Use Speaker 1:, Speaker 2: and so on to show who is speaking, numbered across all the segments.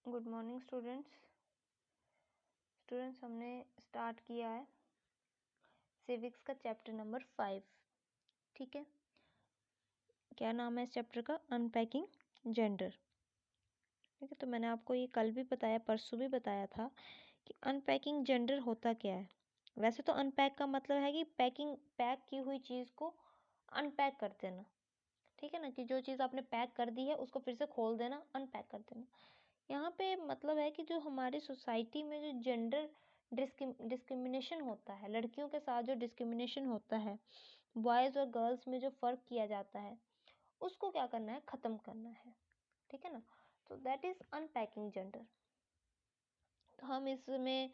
Speaker 1: Good morning students हमने start किया है सिविक्स का चैप्टर नंबर 5। ठीक है, क्या नाम है इस चैप्टर का? Unpacking gender. ठीक है, तो मैंने आपको ये कल भी बताया, परसों भी बताया था कि अनपैकिंग जेंडर होता क्या है। वैसे तो अनपैक का मतलब है कि पैक की हुई चीज़ को अनपैक कर देना। ठीक है ना, कि जो चीज़ आपने पैक कर दी है उसको फिर से खोल देना, अनपैक कर देना। यहाँ पे मतलब है कि जो हमारी सोसाइटी में जो जेंडर डिस्क्रिमिनेशन होता है, लड़कियों के साथ जो डिस्क्रिमिनेशन होता है, बॉयज़ और गर्ल्स में जो फ़र्क किया जाता है, उसको क्या करना है? ख़त्म करना है। ठीक है ना, तो दैट इज़ अनपैकिंग जेंडर। तो हम इसमें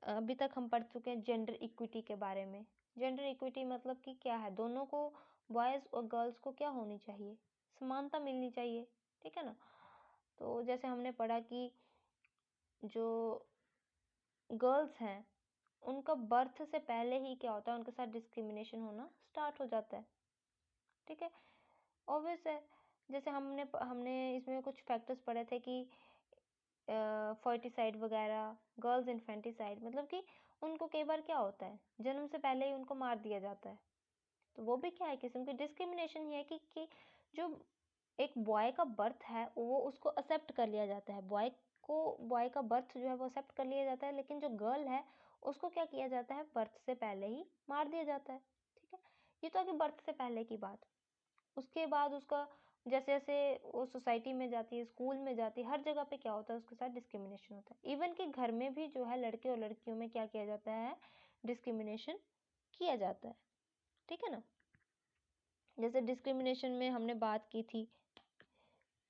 Speaker 1: अभी तक हम पढ़ चुके हैं जेंडर इक्विटी के बारे में। जेंडर इक्विटी मतलब कि क्या है? दोनों को, बॉयज़ और गर्ल्स को क्या होनी चाहिए? समानता मिलनी चाहिए। ठीक है ना, तो जैसे हमने पढ़ा कि जो गर्ल्स हैं उनका बर्थ से पहले ही क्या होता है, उनके साथ डिस्क्रिमिनेशन होना स्टार्ट हो जाता है। ठीक है, ऑब्वियस है। जैसे हमने इसमें कुछ फैक्टर्स पढ़े थे कि फर्टिसाइड वगैरह, गर्ल्स इन्फेंटिसाइड, मतलब कि उनको कई बार क्या होता है, जन्म से पहले ही उनको मार दिया जाता है। तो वो भी क्या है, किस्म की डिस्क्रिमिनेशन ही है कि जो एक बॉय का बर्थ है वो उसको एक्सेप्ट कर लिया जाता है। बॉय का बर्थ जो है वो एक्सेप्ट कर लिया जाता है, लेकिन जो गर्ल है उसको क्या किया जाता है? बर्थ से पहले ही मार दिया जाता है। ठीक है, ये तो आगे बर्थ से पहले की बात। उसके बाद उसका जैसे जैसे वो सोसाइटी में जाती है, स्कूल में जाती है, हर जगह पे क्या होता है? उसके साथ डिस्क्रिमिनेशन होता है। इवन कि घर में भी जो है लड़के और लड़कियों में क्या किया जाता है? डिस्क्रिमिनेशन किया जाता है। ठीक है ना, जैसे डिस्क्रिमिनेशन में हमने बात की थी,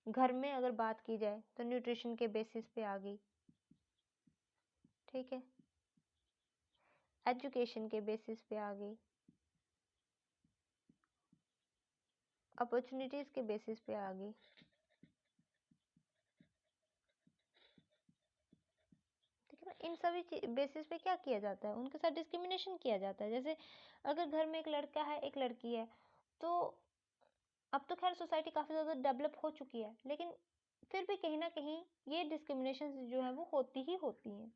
Speaker 1: घर में अगर बात की जाए तो न्यूट्रिशन के बेसिस पे आ गई। ठीक है, एजुकेशन के बेसिस पे आ गई, अपॉर्चुनिटीज के बेसिस पे आ गई। ठीक है ना, इन सभी बेसिस पे क्या किया जाता है? उनके साथ डिस्क्रिमिनेशन किया जाता है। जैसे अगर घर में एक लड़का है, एक लड़की है, तो अब तो खैर सोसाइटी काफ़ी ज़्यादा डेवलप हो चुकी है, लेकिन फिर भी कहीं ना कहीं ये डिस्क्रिमिनेशन जो है वो होती ही होती हैं।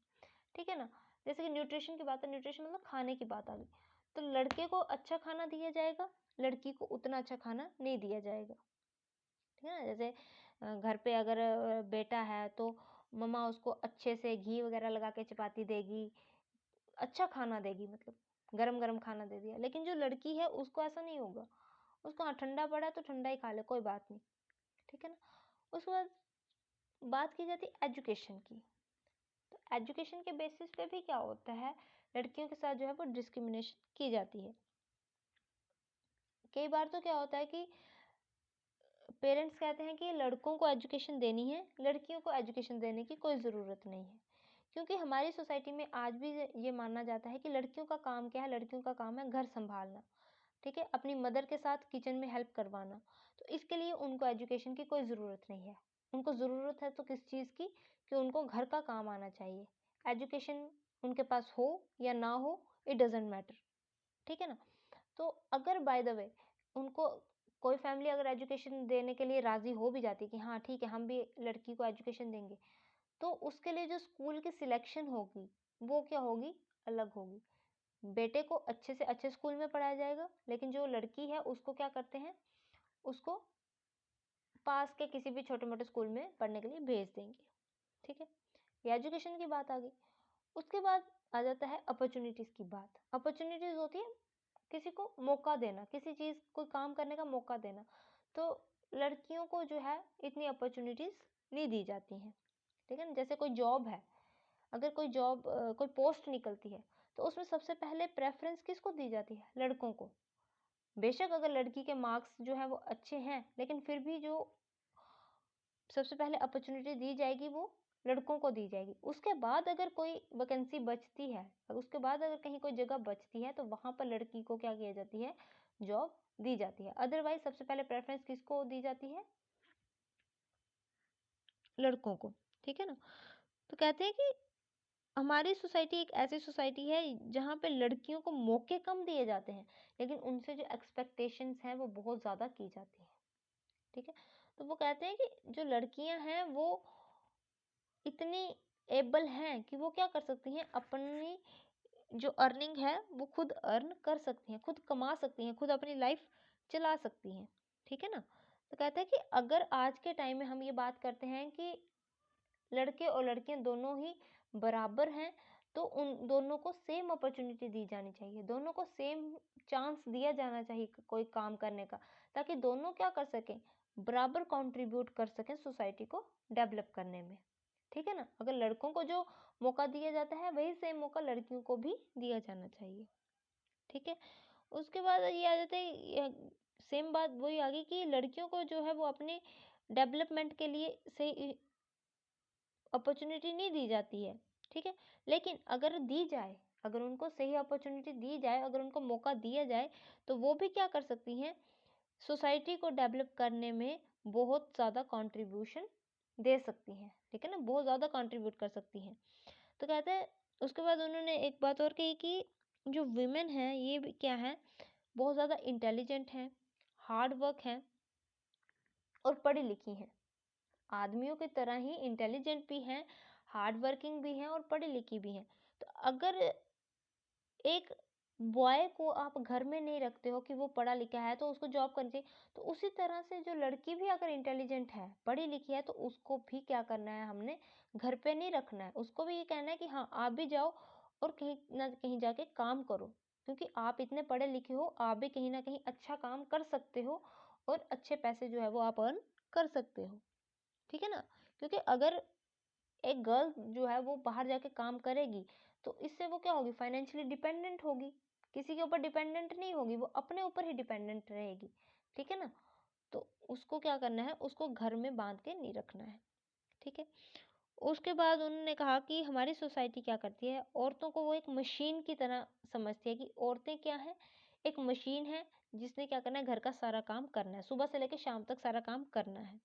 Speaker 1: ठीक है ना, जैसे कि न्यूट्रिशन की बात है, न्यूट्रिशन मतलब खाने की बात आ गई, तो लड़के को अच्छा खाना दिया जाएगा, लड़की को उतना अच्छा खाना नहीं दिया जाएगा। ठीक है ना, जैसे घर पे अगर बेटा है तो मम्मा उसको अच्छे से घी वगैरह लगा के चपाती देगी, अच्छा खाना देगी, मतलब गरम गरम खाना दे दिया। लेकिन जो लड़की है उसको ऐसा नहीं होगा, उसको हाँ ठंडा पड़ा है तो ठंडा ही खा ले, कोई बात नहीं। ठीक है ना, उसके बाद बात की जाती है एजुकेशन की। तो एजुकेशन के बेसिस पे भी क्या होता है? लड़कियों के साथ जो है वो डिस्क्रिमिनेशन की जाती है। कई बार तो क्या होता है कि पेरेंट्स कहते हैं कि लड़कों को एजुकेशन देनी है, लड़कियों को एजुकेशन देने की कोई ज़रूरत नहीं है, क्योंकि हमारी सोसाइटी में आज भी ये माना जाता है कि लड़कियों का काम क्या है? लड़कियों का काम है घर संभालना। ठीक है, अपनी मदर के साथ किचन में हेल्प करवाना। तो इसके लिए उनको एजुकेशन की कोई ज़रूरत नहीं है। उनको ज़रूरत है तो किस चीज़ की? कि उनको घर का काम आना चाहिए। एजुकेशन उनके पास हो या ना हो, इट डजेंट मैटर। ठीक है ना, तो अगर बाय द वे उनको कोई फैमिली अगर एजुकेशन देने के लिए राज़ी हो भी जाती कि हाँ ठीक है हम भी लड़की को एजुकेशन देंगे, तो उसके लिए जो स्कूल की सिलेक्शन होगी वो क्या होगी? अलग होगी। बेटे को अच्छे से अच्छे स्कूल में पढ़ाया जाएगा, लेकिन जो लड़की है उसको क्या करते हैं? उसको पास के किसी भी छोटे मोटे स्कूल में पढ़ने के लिए भेज देंगे। ठीक है, ये एजुकेशन की बात आ गई। उसके बाद आ जाता है अपॉर्चुनिटीज़ की बात। अपॉर्चुनिटीज़ होती है किसी को मौका देना, किसी चीज़ कोई काम करने का मौका देना। तो लड़कियों को जो है इतनी अपॉर्चुनिटीज़ नहीं दी जाती हैं। ठीक है ना, जैसे कोई जॉब है, अगर कोई पोस्ट निकलती है, तो उसमें सबसे पहले प्रेफरेंस किसको दी जाती है? लड़कों को। बेशक अगर लड़की के मार्क्स जो है वो अच्छे हैं, लेकिन फिर भी जो सबसे पहले अपॉर्चुनिटी दी जाएगी वो लड़कों को दी जाएगी। उसके बाद अगर कोई वैकेंसी बचती है, उसके बाद अगर कहीं कोई जगह बचती है, तो वहाँ पर लड़की को क्या किया जाती है? जॉब दी जाती है। अदरवाइज सबसे पहले प्रेफरेंस किसको दी जाती है? लड़कों को। ठीक है ना, तो कहते हैं कि हमारी सोसाइटी एक ऐसी सोसाइटी है जहाँ पे लड़कियों को मौके कम दिए जाते हैं, लेकिन उनसे जो एक्सपेक्टेशंस हैं वो बहुत ज़्यादा की जाती हैं। ठीक है, तो वो कहते हैं कि जो लड़कियां हैं वो इतनी एबल हैं कि वो क्या कर सकती हैं, अपनी जो अर्निंग है वो खुद अर्न कर सकती हैं, खुद कमा सकती हैं, खुद अपनी लाइफ चला सकती हैं। ठीक है ना। तो कहते हैं कि अगर आज के टाइम में हम ये बात करते हैं कि लड़के और लड़कियां दोनों ही बराबर हैं, तो उन दोनों को सेम अपॉर्चुनिटी दी जानी चाहिए, दोनों को सेम चांस दिया जाना चाहिए कोई काम करने का, ताकि दोनों क्या कर सकें, बराबर कंट्रीब्यूट कर सकें सोसाइटी को डेवलप करने में। ठीक है ना। अगर लड़कों को जो मौका दिया जाता है वही सेम मौका लड़कियों को भी दिया जाना चाहिए। ठीक है। उसके बाद ये आ जाता है, सेम बात वही आ गई कि लड़कियों को जो है वो अपने डेवलपमेंट के लिए सही अपॉर्चुनिटी नहीं दी जाती है। ठीक है। लेकिन अगर दी जाए, अगर उनको सही अपॉर्चुनिटी दी जाए, अगर उनको मौका दिया जाए, तो वो भी क्या कर सकती हैं, सोसाइटी को डेवलप करने में बहुत ज़्यादा कंट्रीब्यूशन दे सकती हैं। ठीक है ना, बहुत ज़्यादा कंट्रीब्यूट कर सकती हैं। तो कहते हैं, उसके बाद उन्होंने एक बात और कही कि जो विमेन हैं ये भी क्या है, बहुत ज़्यादा इंटेलिजेंट हैं, हार्ड वर्क हैं और पढ़ी लिखी हैं। आदमियों की तरह ही इंटेलिजेंट भी हैं, हार्ड वर्किंग भी हैं और पढ़ी लिखी भी हैं। तो अगर एक बॉय को आप घर में नहीं रखते हो कि वो पढ़ा लिखा है तो उसको जॉब करनी चाहिए, तो उसी तरह से जो लड़की भी अगर इंटेलिजेंट है, पढ़ी लिखी है, तो उसको भी क्या करना है, हमने घर पे नहीं रखना है, उसको भी ये कहना है कि हाँ आप भी जाओ और कहीं ना कहीं जाके काम करो, क्योंकि आप इतने पढ़े लिखे हो, आप भी कहीं ना कहीं अच्छा काम कर सकते हो और अच्छे पैसे जो है वो आप अर्न कर सकते हो। ठीक है ना। क्योंकि अगर एक गर्ल जो है वो बाहर जाके काम करेगी, तो इससे वो क्या होगी, फाइनेंशियली डिपेंडेंट होगी, किसी के ऊपर डिपेंडेंट नहीं होगी, वो अपने ऊपर ही डिपेंडेंट रहेगी। ठीक है ना। तो उसको क्या करना है, उसको घर में बांध के नहीं रखना है। ठीक है। उसके बाद उन्होंने कहा कि हमारी सोसाइटी क्या करती है, औरतों को वो एक मशीन की तरह समझती है, कि औरतें क्या है, एक मशीन है जिसने क्या करना है, घर का सारा काम करना है, सुबह से लेकर शाम तक सारा काम करना है।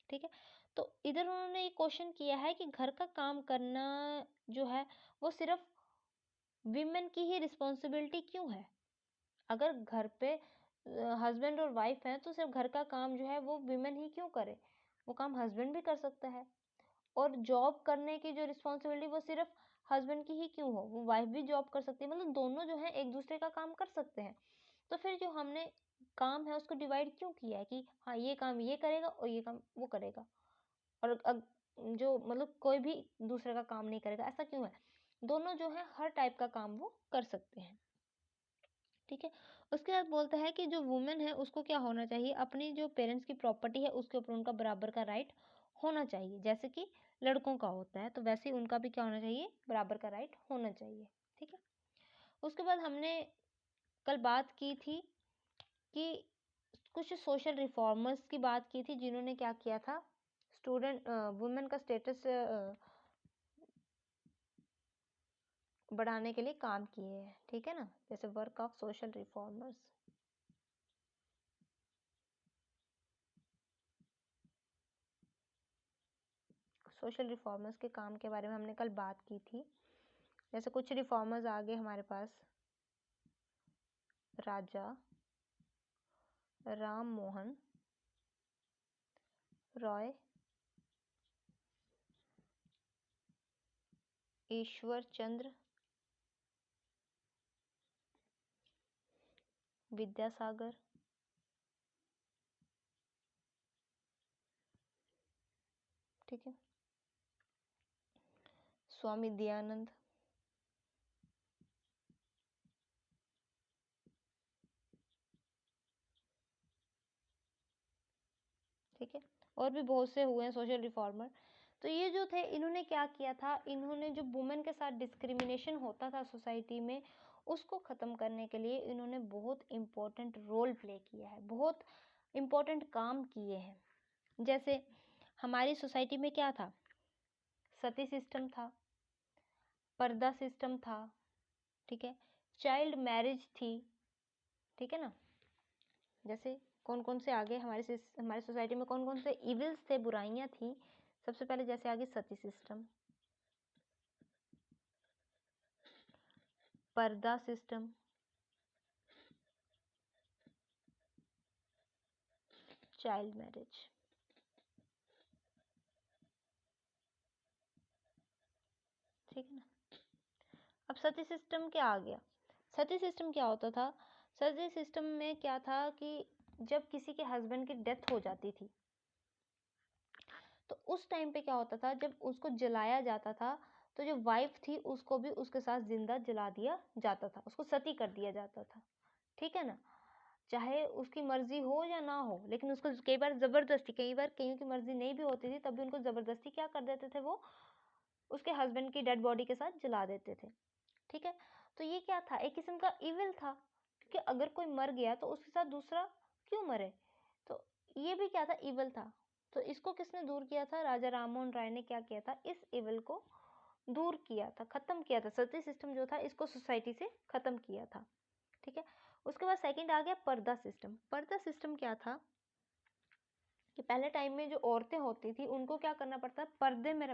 Speaker 1: ठीक है। तो इधर उन्होंने ये क्वेश्चन किया है कि घर का काम करना जो है वो सिर्फ विमेन की ही रिस्पॉन्सिबिलिटी क्यों है। अगर घर पे हस्बैंड और वाइफ हैं तो सिर्फ घर का काम जो है वो विमेन ही क्यों करे, वो काम हस्बैंड भी कर सकता है। और जॉब करने की जो रिस्पॉन्सिबिलिटी वो सिर्फ हस्बैंड की ही क्यों हो, वो वाइफ भी जॉब कर सकती है, मतलब दोनों जो है एक दूसरे का काम कर सकते हैं। तो फिर जो हमने काम है उसको डिवाइड क्यों किया है कि हाँ ये काम ये करेगा और ये काम वो करेगा, और जो मतलब कोई भी दूसरे का काम नहीं करेगा, ऐसा क्यों है। दोनों जो है हर टाइप का काम वो कर सकते हैं। ठीक है। उसके बाद बोलता है कि जो वुमेन है उसको क्या होना चाहिए, अपनी जो पेरेंट्स की प्रॉपर्टी है उसके ऊपर उनका बराबर का राइट होना चाहिए, जैसे कि लड़कों का होता है, तो वैसे ही उनका भी क्या होना चाहिए, बराबर का राइट होना चाहिए। ठीक है। उसके बाद हमने कल बात की थी कि कुछ सोशल रिफॉर्मर्स की बात की थी, जिन्होंने क्या किया था, स्टूडेंट वुमेन का स्टेटस बढ़ाने के लिए काम किए हैं। ठीक है ना, जैसे work of social reformers. Social reformers के काम के बारे में हमने कल बात की थी। जैसे कुछ रिफॉर्मर्स आ गए हमारे पास, राजा राम मोहन रॉय, ईश्वर चंद्र विद्यासागर, ठीक है, स्वामी दयानंद, ठीक है, और भी बहुत से हुए हैं सोशल रिफॉर्मर। तो ये जो थे, इन्होंने क्या किया था, इन्होंने जो वुमेन के साथ डिस्क्रिमिनेशन होता था सोसाइटी में, उसको ख़त्म करने के लिए इन्होंने बहुत इम्पोर्टेंट रोल प्ले किया है, बहुत इम्पोर्टेंट काम किए हैं। जैसे हमारी सोसाइटी में क्या था, सती सिस्टम था, पर्दा सिस्टम था, ठीक है, चाइल्ड मैरिज थी, ठीक है ना। जैसे कौन कौन से आगे हमारे सोसाइटी में कौन कौन से इविल्स थे, बुराइयां थी। सबसे पहले जैसे आगे सती सिस्टम, पर्दा सिस्टम, चाइल्ड मैरिज। ठीक है ना। अब सती सिस्टम क्या आ गया। सती सिस्टम क्या होता था, सती सिस्टम में क्या था कि जब किसी के हस्बैंड की डेथ हो जाती थी तो उस टाइम पे क्या होता था, जब उसको जलाया जाता था तो जो वाइफ थी उसको भी उसके साथ जिंदा जला दिया जाता था, उसको सती कर दिया जाता था, ठीक है ना। चाहे उसकी मर्जी हो या ना हो, लेकिन उसको कई बार जबरदस्ती, कई बार कईयों की मर्जी नहीं भी होती थी तब भी उनको जबरदस्ती क्या कर देते थे, वो उसके हस्बैंड की डेड बॉडी के साथ जला देते थे, ठीक है। तो ये क्या था, एक किस्म का इविल था, क्योंकि अगर कोई मर गया तो उसके साथ दूसरा क्यों मरे, तो ये भी क्या था, इविल था। तो इसको किसने दूर किया था, राजा राममोहन राय ने क्या किया था, इस इविल को दूर किया था, खत्म किया था, सती सिस्टम जो था इसको सोसाइटी से खत्म किया था, ठीक है। उसके बाद सेकंड आ गया पर्दा सिस्टम। पर्दा सिस्टम क्या था कि पहले टाइम में जो औरतें होती थी उनको क्या करना पड़ता, पर्दे में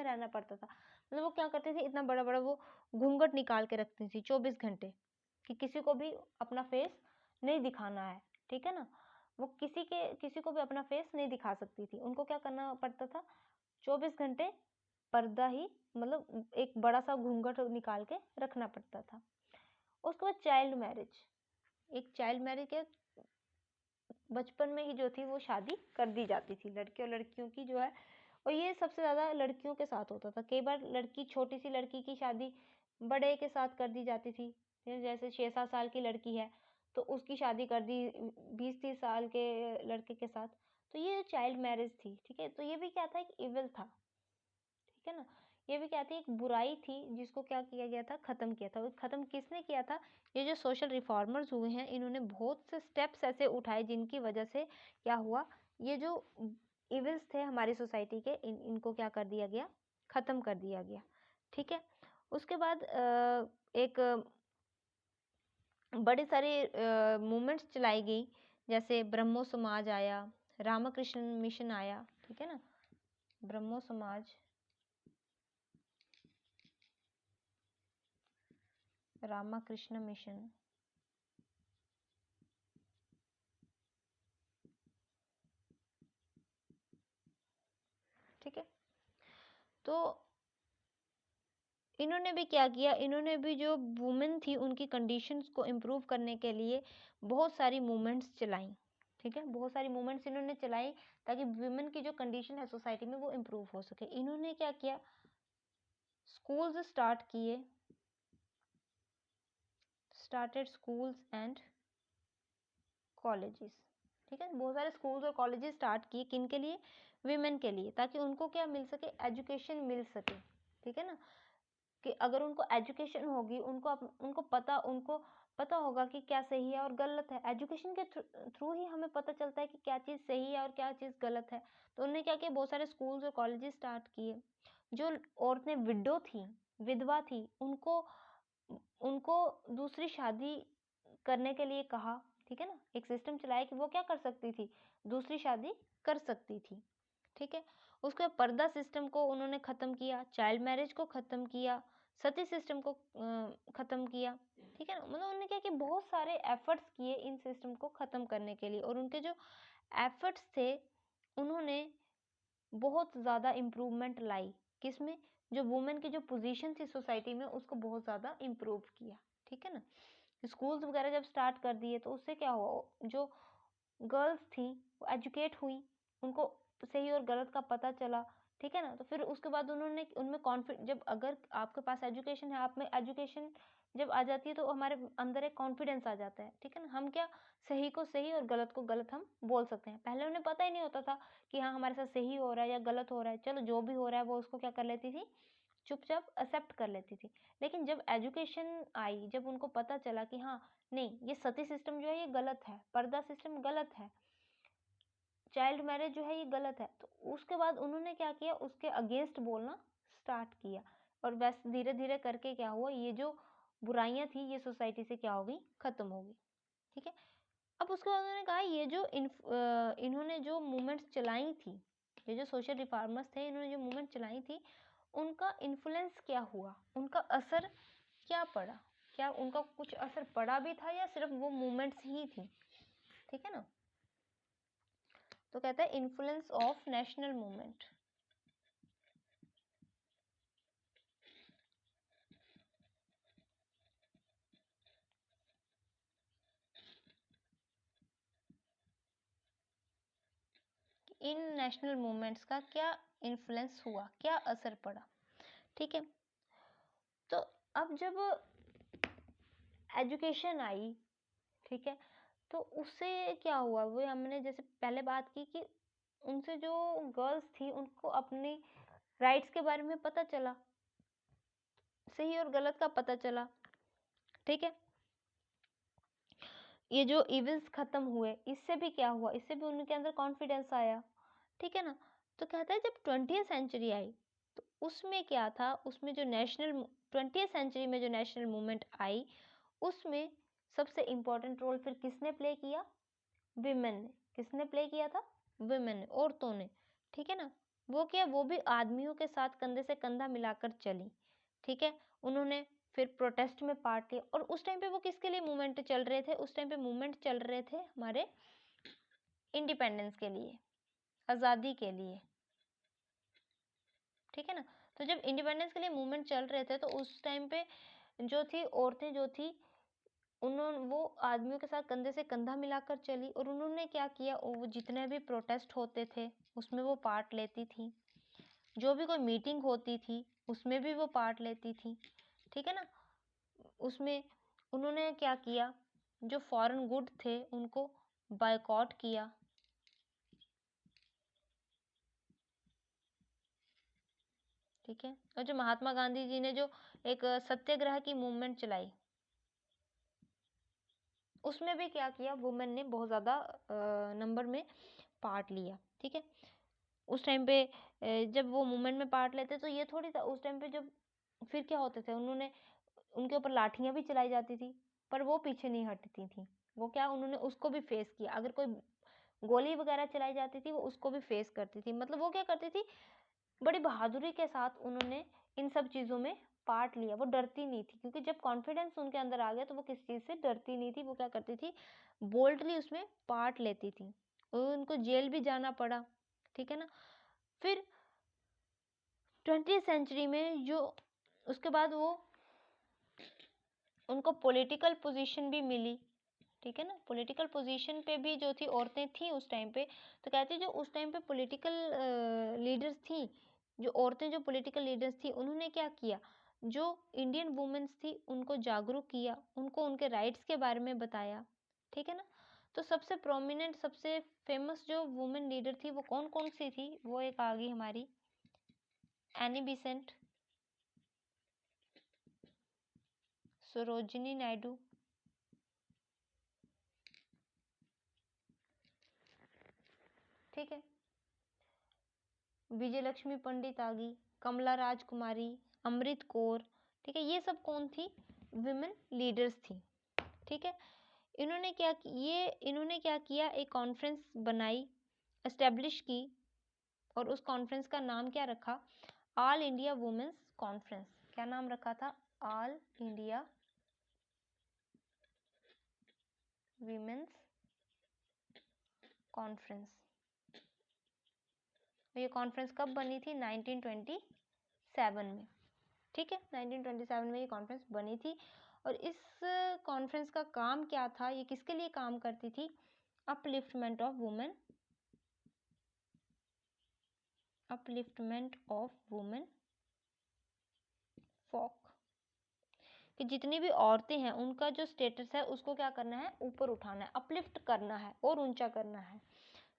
Speaker 1: रहना पड़ता था। मतलब वो क्या करती थी, इतना बड़ा बड़ा वो घूंघट निकाल के रखती थी 24 घंटे, कि किसी को भी अपना फेस नहीं दिखाना है, ठीक है ना। वो किसी को भी अपना फेस नहीं दिखा सकती थी, उनको क्या करना पड़ता था, 24 घंटे पर्दा ही, मतलब एक बड़ा सा घूंघट निकाल के रखना पड़ता था। उसके बाद चाइल्ड मैरिज, एक चाइल्ड मैरिज के बचपन में ही जो थी वो शादी कर दी जाती थी, लड़के और लड़कियों की जो है, और ये सबसे ज़्यादा लड़कियों के साथ होता था। कई बार लड़की, छोटी सी लड़की की शादी बड़े के साथ कर दी जाती थी, जैसे 6-7 साल की लड़की है तो उसकी शादी कर दी 20-30 साल के लड़के के साथ, तो ये चाइल्ड मैरिज थी, ठीक है। तो ये भी क्या था, एक इविल था, ठीक है ना। ये भी क्या थी, एक बुराई थी जिसको क्या किया गया था, खत्म किया था। खत्म किसने किया था, ये जो सोशल रिफॉर्मर्स हुए हैं इन्होंने बहुत से स्टेप्स ऐसे उठाए जिनकी वजह से क्या हुआ, ये जो इविल्स थे हमारी सोसाइटी के, इनको क्या कर दिया गया, खत्म कर दिया गया, ठीक है। उसके बाद एक बड़ी सारी मूवमेंट्स चलाई गई, जैसे ब्रह्मो समाज आया, रामकृष्ण मिशन आया, ठीक है ना। ब्रह्मो समाज, रामकृष्ण मिशन, ठीक है। तो इन्होंने भी क्या किया, इन्होंने भी जो वुमेन थी उनकी कंडीशंस को इम्प्रूव करने के लिए बहुत सारी मूवमेंट्स चलाई, ठीक है। बहुत सारी मूवमेंट्स इन्होंने चलाई ताकि वुमेन की जो कंडीशन है सोसाइटी में वो इम्प्रूव हो सके। इन्होंने क्या किया, स्कूल्स स्टार्ट किए, स्टार्टेड स्कूल्स एंड कॉलेजेस, ठीक है। बहुत सारे स्कूल्स और कॉलेजेस स्टार्ट किए, किन के लिए, वीमेन के लिए, ताकि उनको क्या मिल सके, एजुकेशन मिल सके, ठीक है ना। कि अगर उनको एजुकेशन होगी, उनको पता होगा कि क्या सही है और गलत है। एजुकेशन के थ्रू ही हमें पता चलता है कि क्या चीज़ सही है और क्या चीज़ गलत है। तो उन्होंने क्या किया, बहुत सारे स्कूल्स और कॉलेजेस स्टार्ट किए। जो औरतें विडो थी, विधवा थी, उनको उनको दूसरी शादी करने के लिए कहा, ठीक है ना। एक सिस्टम चलाया कि वो क्या कर सकती थी, दूसरी शादी कर सकती थी, ठीक है। उसके बाद पर्दा सिस्टम को उन्होंने ख़त्म किया, चाइल्ड मैरिज को ख़त्म किया, सती सिस्टम को ख़त्म किया, ठीक है ना। मतलब उन्होंने क्या कि बहुत सारे एफर्ट्स किए इन सिस्टम को ख़त्म करने के लिए, और उनके जो एफर्ट्स थे उन्होंने बहुत ज़्यादा इम्प्रूवमेंट लाई, किसमें, जो वुमेन की जो पोजीशन थी सोसाइटी में उसको बहुत ज़्यादा इम्प्रूव किया, ठीक है ना। स्कूल्स वगैरह जब स्टार्ट कर दिए तो उससे क्या हुआ, जो गर्ल्स थी वो एजुकेट हुई, उनको सही और गलत का पता चला, ठीक है ना। तो फिर उसके बाद उन्होंने उनमें कॉन्फिडेंस, जब अगर आपके पास एजुकेशन है, आप में एजुकेशन जब आ जाती है तो हमारे अंदर एक कॉन्फिडेंस आ जाता है, ठीक है ना। हम क्या, सही को सही और गलत को गलत हम बोल सकते हैं। पहले उन्हें पता ही नहीं होता था कि हाँ हमारे साथ सही हो रहा है या गलत हो रहा है, चलो जो भी हो रहा है वो उसको क्या कर लेती थी, चुपचाप एक्सेप्ट कर लेती थी। लेकिन जब एजुकेशन आई, जब उनको पता चला कि हाँ नहीं, ये सती सिस्टम जो है ये गलत है, पर्दा सिस्टम गलत है, चाइल्ड मैरिज जो है ये गलत है, तो उसके बाद उन्होंने क्या किया, उसके अगेंस्ट बोलना स्टार्ट किया। और बस धीरे धीरे करके क्या हुआ, ये जो बुराइयां थी ये सोसाइटी से क्या हो गई, खत्म हो गई, ठीक है। अब उसके बाद उन्होंने कहा ये जो इन्होंने जो मूवमेंट्स चलाई थी, ये जो सोशल रिफॉर्मर्स थे, इन्होंने जो मूवमेंट चलाई थी, उनका इन्फ्लुएंस क्या हुआ, उनका असर क्या पड़ा, क्या उनका कुछ असर पड़ा भी था या सिर्फ वो मूवमेंट्स ही थी, ठीक है ना। तो कहता है influence of national movement, in national movements का क्या इन्फ्लुएंस हुआ, क्या असर पड़ा। ठीक है, तो अब जब एजुकेशन आई, ठीक है, तो उससे क्या हुआ, वो हमने जैसे पहले बात की कि उनसे जो गर्ल्स थी उनको अपनी राइट्स के बारे में पता चला, सही और गलत का पता चला। ठीक है, ये जो इविल्स खत्म हुए, इससे भी क्या हुआ, इससे भी उनके अंदर कॉन्फिडेंस आया। ठीक है ना, तो कहता है जब 20th सेंचुरी आई तो उसमें क्या था, उसमें जो 20th सेंचुरी में जो नेशनल मूवमेंट आई उसमें सबसे इम्पोर्टेंट रोल फिर किसने प्ले किया, विमेन ने। किसने प्ले किया था, विमेन ने, औरतों ने। ठीक है ना, वो क्या, वो भी आदमियों के साथ कंधे से कंधा मिलाकर चली। ठीक है, उन्होंने फिर प्रोटेस्ट में पार्ट लिया। और उस टाइम पे वो किसके लिए मूवमेंट चल रहे थे, उस टाइम पे मूवमेंट चल रहे थे हमारे इंडिपेंडेंस के लिए, आज़ादी के लिए। ठीक है ना, तो जब इंडिपेंडेंस के लिए मूवमेंट चल रहे थे तो उस टाइम पे जो थी औरतें जो थी उन्होंने वो आदमियों के साथ कंधे से कंधा मिलाकर चली। और उन्होंने क्या किया, वो जितने भी प्रोटेस्ट होते थे उसमें वो पार्ट लेती थी, जो भी कोई मीटिंग होती थी उसमें भी वो पार्ट लेती थी। ठीक है ना, उसमें उन्होंने क्या किया, जो फॉरेन गुड थे उनको बायकॉट किया। ठीक है, और जो महात्मा गांधी जी ने जो एक सत्याग्रह की मूवमेंट चलाई उसमें भी क्या किया, वुमेन ने बहुत ज़्यादा नंबर में पार्ट लिया। ठीक है, उस टाइम पे जब वो मूवमेंट में पार्ट लेते तो ये थोड़ी था, उस टाइम पे जब फिर क्या होते थे, उनके ऊपर लाठियां भी चलाई जाती थी पर वो पीछे नहीं हटती थी। वो क्या, उन्होंने उसको भी फेस किया। अगर कोई गोली वगैरह चलाई जाती थी वो उसको भी फेस करती थी। मतलब वो क्या करती थी, बड़ी बहादुरी के साथ उन्होंने इन सब चीज़ों में पार्ट लिया। वो डरती नहीं थी, क्योंकि जब कॉन्फिडेंस उनके अंदर आ गया तो वो किसी चीज़ से डरती नहीं थी। वो क्या करती थी, बोल्डली उसमें पार्ट लेती थी। और उनको जेल भी जाना पड़ा। ठीक है ना, फिर 20th सेंचुरी में जो उसके बाद वो उनको पॉलिटिकल पोजीशन भी मिली। ठीक है ना, पॉलिटिकल पोजीशन पे भी जो थी औरतें थी उस टाइम पे। तो कहते जो उस टाइम पे पॉलिटिकल लीडर्स थी, जो औरतें जो पॉलिटिकल लीडर्स थी उन्होंने क्या किया, जो इंडियन वुमेन्स थी उनको जागरूक किया, उनको उनके राइट्स के बारे में बताया। ठीक है ना, तो सबसे प्रोमिनेंट सबसे फेमस जो वुमेन लीडर थी वो कौन कौन सी थी, वो एक आ गई हमारी एनी बिसेंट, सरोजिनी नायडू, ठीक है, विजय लक्ष्मी पंडित आ गई, कमला राजकुमारी, अमृत कौर। ठीक है, ये सब कौन थी, विमेन लीडर्स थी। ठीक है, इन्होंने क्या किया, एक कॉन्फ्रेंस बनाई, एस्टेब्लिश की। और उस कॉन्फ्रेंस का नाम क्या रखा, ऑल इंडिया वुमेन्स कॉन्फ्रेंस। क्या नाम रखा था, ऑल इंडिया वीमेंस कॉन्फ्रेंस। ये कॉन्फ्रेंस कब बनी थी, 1927 में। ठीक है, 1927 में ये कॉन्फ्रेंस बनी थी। और इस कॉन्फ्रेंस का काम क्या था, ये किसके लिए काम करती थी, upliftment of women, upliftment of women folk, कि जितनी भी औरतें हैं उनका जो स्टेटस है उसको क्या करना है, ऊपर उठाना है, अपलिफ्ट करना है और ऊंचा करना है।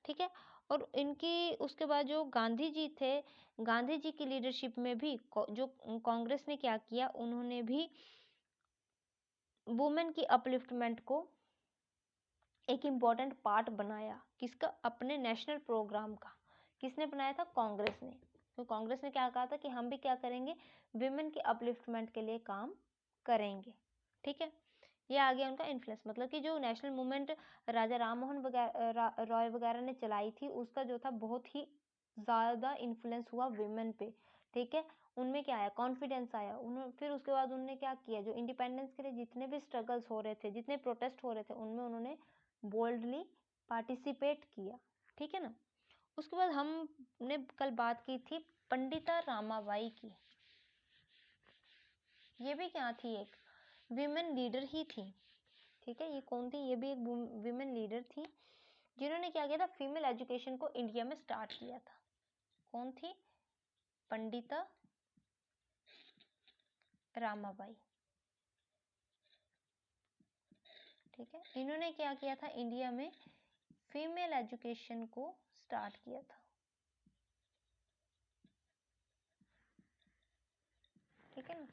Speaker 1: ठीक है, और इनकी उसके बाद जो गांधी जी थे, गांधी जी की लीडरशिप में भी जो कांग्रेस ने क्या किया, उन्होंने भी वुमेन की अपलिफ्टमेंट को एक इम्पॉर्टेंट पार्ट बनाया। किसका, अपने नेशनल प्रोग्राम का। किसने बनाया था, कांग्रेस ने। तो कांग्रेस ने क्या कहा था कि हम भी क्या करेंगे, विमेन के अपलिफ्टमेंट के लिए काम करेंगे। ठीक है, ये आ गया उनका इन्फ्लुएंस। मतलब कि जो नेशनल मूवमेंट राजा राम मोहन रॉय वगैरह ने चलाई थी उसका जो था बहुत ही ज़्यादा इन्फ्लुएंस हुआ विमेन पे। ठीक है, उनमें क्या आया, कॉन्फिडेंस आया। उन्होंने फिर उसके बाद उन्होंने क्या किया, जो इंडिपेंडेंस के लिए जितने भी स्ट्रगल्स हो रहे थे, जितने प्रोटेस्ट हो रहे थे, उनमें उन्होंने बोल्डली पार्टिसिपेट किया। ठीक है ना, उसके बाद हमने कल बात की थी पंडिता रामाबाई की। ये भी क्या थी, एक विमेन लीडर ही थी। ठीक है, ये कौन थी, ये भी एक विमेन लीडर थी। जिन्होंने क्या किया था, फीमेल एजुकेशन को इंडिया में स्टार्ट किया था। कौन थी? पंडिता रामाबाई। ठीक है, इन्होंने क्या किया था, इंडिया में फीमेल एजुकेशन को स्टार्ट किया था। ठीक है ना।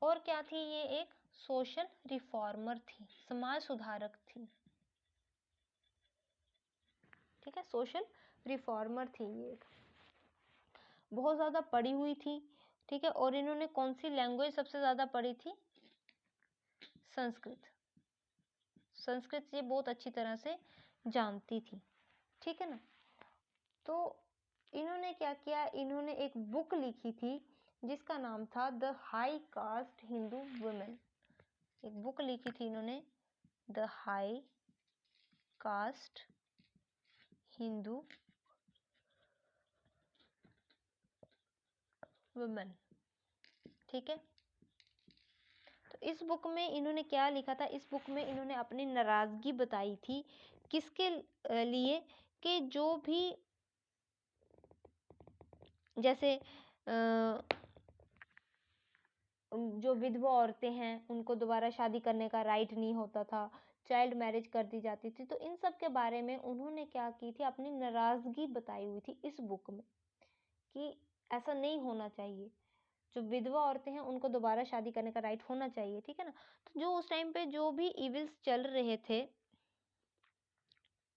Speaker 1: और क्या थी, ये एक सोशल रिफॉर्मर थी, समाज सुधारक थी। ठीक है, सोशल रिफॉर्मर थी ये, बहुत ज़्यादा पढ़ी हुई थी। ठीक है, और इन्होंने कौन सी लैंग्वेज सबसे ज़्यादा पढ़ी थी? संस्कृत। संस्कृत ये बहुत अच्छी तरह से जानती थी। ठीक है ना। तो इन्होंने क्या किया, इन्होंने एक बुक लिखी थी जिसका नाम था the high cast Hindu women. एक बुक लिखी थी इन्होंने, the high cast Hindu women. ठीक है, तो इस बुक में इन्होंने क्या लिखा था, इस बुक में इन्होंने अपनी नाराजगी बताई थी किसके लिए, कि जो भी जैसे जो विधवा औरतें हैं उनको दोबारा शादी करने का राइट नहीं होता था, चाइल्ड मैरिज कर दी जाती थी। तो इन सब के बारे में उन्होंने क्या की थी, अपनी नाराजगी बताई हुई थी इस बुक में कि ऐसा नहीं होना चाहिए, जो विधवा औरतें हैं उनको दोबारा शादी करने का राइट होना चाहिए। ठीक है ना। तो जो उस टाइम पे जो भी इविल्स चल रहे थे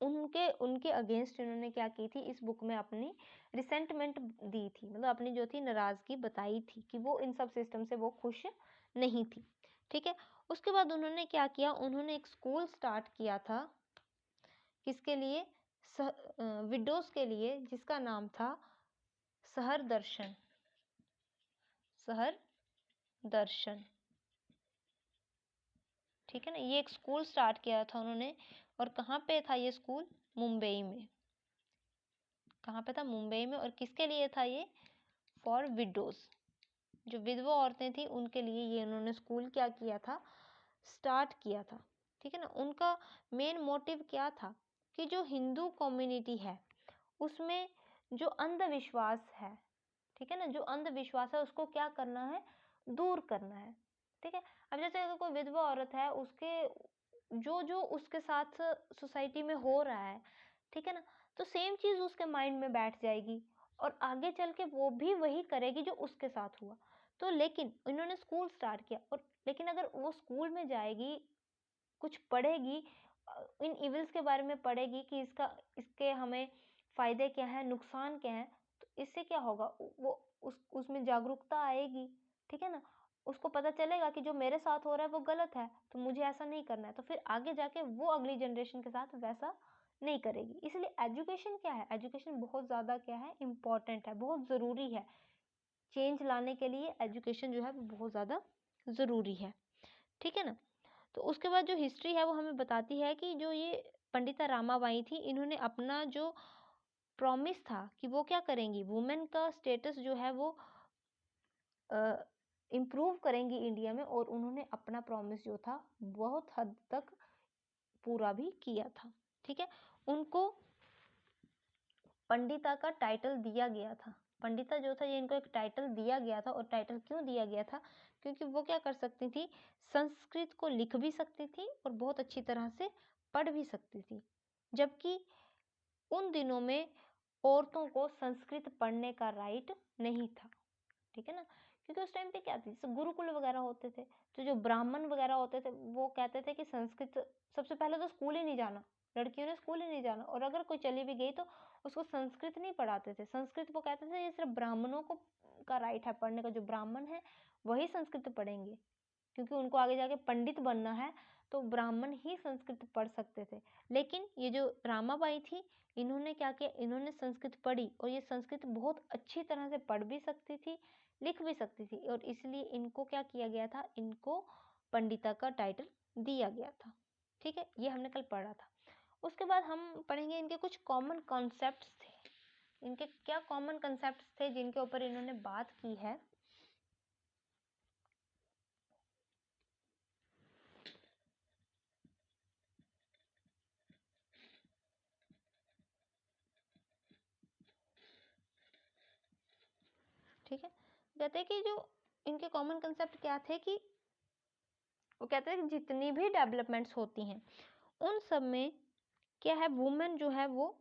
Speaker 1: उनके अगेंस्ट इन्होंने क्या की थी, इस बुक में अपनी रिसेंटमेंट दी थी, मतलब अपनी जो थी नाराजगी बताई थी कि वो इन सब सिस्टम से वो खुश नहीं थी। ठीक है, उसके बाद उन्होंने क्या किया, उन्होंने एक स्कूल स्टार्ट किया था, किसके लिए? विडोज के लिए, जिसका नाम था सहर दर्शन। सहर दर्शन। ठीक है ना, ये एक स्कूल स्टार्ट किया था उन्होंने, और कहाँ पे था ये स्कूल? मुंबई में। कहाँ पे था? मुंबई में। और किसके लिए था ये? फॉर विडोज, जो विधवा औरतें थी उनके लिए ये उन्होंने स्कूल क्या किया था, स्टार्ट किया था। ठीक है ना। उनका मेन मोटिव क्या था कि जो हिंदू कम्युनिटी है उसमें जो अंधविश्वास है, ठीक है ना, जो अंधविश्वास है उसको क्या करना है, दूर करना है। ठीक है, अब जैसे अगर कोई विधवा औरत है, उसके जो जो उसके साथ सोसाइटी में हो रहा है, ठीक है ना, तो सेम चीज उसके माइंड में बैठ जाएगी और आगे चल के वो भी वही करेगी जो उसके साथ हुआ। तो लेकिन इन्होंने स्कूल स्टार्ट किया, और लेकिन अगर वो स्कूल में जाएगी, कुछ पढ़ेगी, इन इविल्स के बारे में पढ़ेगी कि इसके हमें फायदे क्या है, नुकसान क्या है, तो इससे क्या होगा, वो उसमें जागरूकता आएगी। ठीक है ना, उसको पता चलेगा कि जो मेरे साथ हो रहा है वो गलत है, तो मुझे ऐसा नहीं करना है, तो फिर आगे जाके वो अगली जनरेशन के साथ वैसा नहीं करेगी। इसलिए एजुकेशन क्या है, एजुकेशन बहुत ज़्यादा क्या है, इम्पॉर्टेंट है, बहुत ज़रूरी है। चेंज लाने के लिए एजुकेशन जो है वो बहुत ज़्यादा ज़रूरी है। ठीक है ना। तो उसके बाद जो हिस्ट्री है वो हमें बताती है कि जो ये पंडिता रामाबाई थी, इन्होंने अपना जो प्रॉमिस था कि वो क्या करेंगी, वुमेन का स्टेटस जो है वो इम्प्रूव करेंगी इंडिया में, और उन्होंने अपना प्रॉमिस जो था बहुत हद तक पूरा भी किया था। ठीक है, उनको पंडिता का टाइटल दिया गया था। पंडिता जो था ये इनको एक टाइटल दिया गया था, और टाइटल क्यों दिया गया था, क्योंकि वो क्या कर सकती थी, संस्कृत को लिख भी सकती थी और बहुत अच्छी तरह से पढ़ भी सकती थी। जबकि उन दिनों में औरतों को संस्कृत पढ़ने का राइट नहीं था। ठीक है ना, क्योंकि उस टाइम पे क्या थी, जैसे गुरुकुल वगैरह होते थे, तो जो ब्राह्मण वगैरह होते थे वो कहते थे कि संस्कृत, सबसे पहले तो स्कूल ही नहीं जाना, लड़कियों ने स्कूल ही नहीं जाना, और अगर कोई चली भी गई तो उसको संस्कृत नहीं पढ़ाते थे। संस्कृत वो कहते थे ये सिर्फ ब्राह्मणों को का राइट है पढ़ने का, जो ब्राह्मण है वही संस्कृत पढ़ेंगे, क्योंकि उनको आगे जाके पंडित बनना है, तो ब्राह्मण ही संस्कृत पढ़ सकते थे। लेकिन ये जो रामाबाई थी, इन्होंने क्या किया, इन्होंने संस्कृत पढ़ी, और ये संस्कृत बहुत अच्छी तरह से पढ़ भी सकती थी, लिख भी सकती थी, और इसलिए इनको क्या किया गया था, इनको पंडिता का टाइटल दिया गया था। ठीक है, ये हमने कल पढ़ा था। उसके बाद हम पढ़ेंगे इनके कुछ कॉमन कॉन्सेप्ट्स थे। इनके क्या कॉमन कॉन्सेप्ट्स थे जिनके ऊपर इन्होंने बात की है। कहते हैं कि जो इनके कॉमन कंसेप्ट क्या थे कि वो कहते हैं कि जितनी भी डेवलपमेंट्स होती हैं उन सब में क्या है, वुमेन जो है वो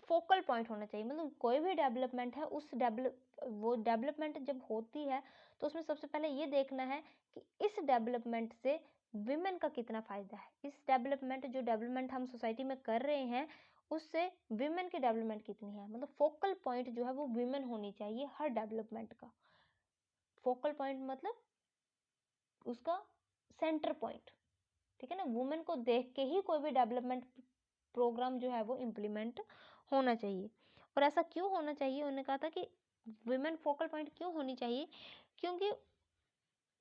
Speaker 1: फोकल पॉइंट होना चाहिए। मतलब कोई भी डेवलपमेंट है वो डेवलपमेंट जब होती है तो उसमें सबसे पहले ये देखना है कि इस डेवलपमेंट से विमेन का कितना फायदा है। इस जो डेवलपमेंट हम सोसाइटी में कर रहे हैं उससे विमेन की डेवलपमेंट कितनी है। मतलब फोकल पॉइंट जो है वो विमेन होनी चाहिए हर डेवलपमेंट का। फोकल पॉइंट मतलब उसका सेंटर पॉइंट, ठीक है ना। वुमेन को देख के ही कोई भी डेवलपमेंट प्रोग्राम जो है वो इम्प्लीमेंट होना चाहिए। और ऐसा क्यों होना चाहिए, उन्होंने कहा था कि विमेन फोकल पॉइंट क्यों होनी चाहिए, क्योंकि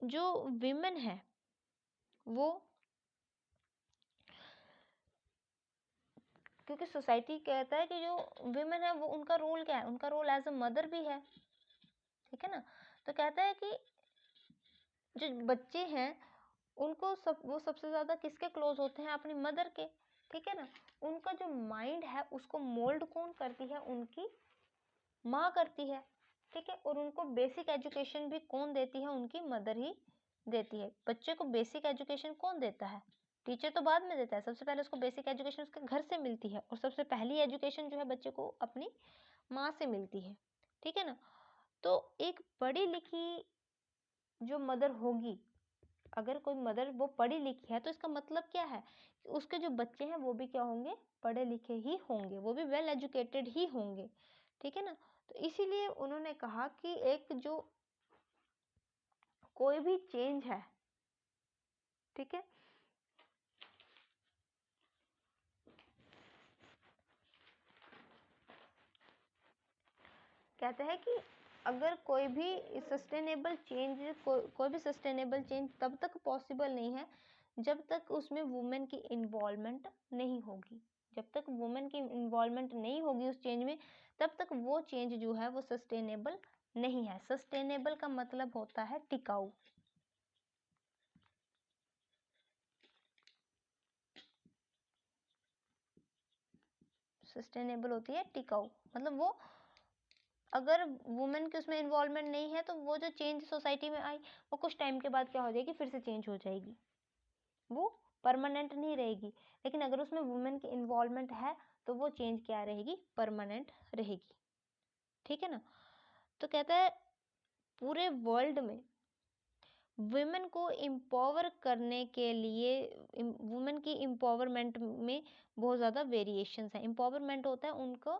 Speaker 1: जो विमेन है वो, क्योंकि सोसाइटी कहता है कि जो विमेन है वो उनका रोल क्या है, उनका रोल एज अ मदर भी है, ठीक है ना। तो कहता है कि जो बच्चे हैं उनको वो सबसे ज़्यादा किसके क्लोज होते हैं, अपनी मदर के, ठीक है ना। उनका जो माइंड है उसको मोल्ड कौन करती है, उनकी माँ करती है, ठीक है। और उनको बेसिक एजुकेशन भी कौन देती है, उनकी मदर ही देती है। बच्चे को बेसिक एजुकेशन कौन देता है, टीचर तो बाद में देता है, सबसे पहले उसको बेसिक एजुकेशन उसके घर से मिलती है। और सबसे पहली एजुकेशन जो है बच्चे को अपनी माँ से मिलती है, ठीक है ना। तो एक पढ़ी लिखी जो मदर होगी, अगर कोई मदर वो पढ़ी लिखी है तो इसका मतलब क्या है कि उसके जो बच्चे हैं वो भी क्या होंगे, पढ़े लिखे ही होंगे, वो भी वेल एजुकेटेड ही होंगे, ठीक है ना। तो इसीलिए उन्होंने कहा कि एक जो कोई भी चेंज है, ठीक है, कहते हैं कि अगर कोई भी सस्टेनेबल चेंज कोई भी सस्टेनेबल चेंज तब तक पॉसिबल नहीं है जब तक उसमें वुमेन की इन्वॉल्वमेंट नहीं होगी। जब तक वुमेन की इन्वॉल्वमेंट नहीं होगी उस चेंज में, तब तक वो चेंज जो है वो सस्टेनेबल नहीं है। सस्टेनेबल का मतलब होता है टिकाऊ। सस्टेनेबल होती है टिकाऊ, मतलब वो अगर वुमेन की उसमें इन्वॉल्वमेंट नहीं है तो वो जो चेंज सोसाइटी में आई वो कुछ टाइम के बाद क्या हो जाएगी, फिर से चेंज हो जाएगी, वो परमानेंट नहीं रहेगी। लेकिन अगर उसमें वुमेन की इन्वॉल्वमेंट है तो वो चेंज क्या रहेगी, परमानेंट रहेगी, ठीक है ना। तो कहता है पूरे वर्ल्ड में वुमेन को एम्पावर करने के लिए, वुमेन की एम्पावरमेंट में बहुत ज़्यादा वेरिएशंस हैं। एम्पावरमेंट होता है उनको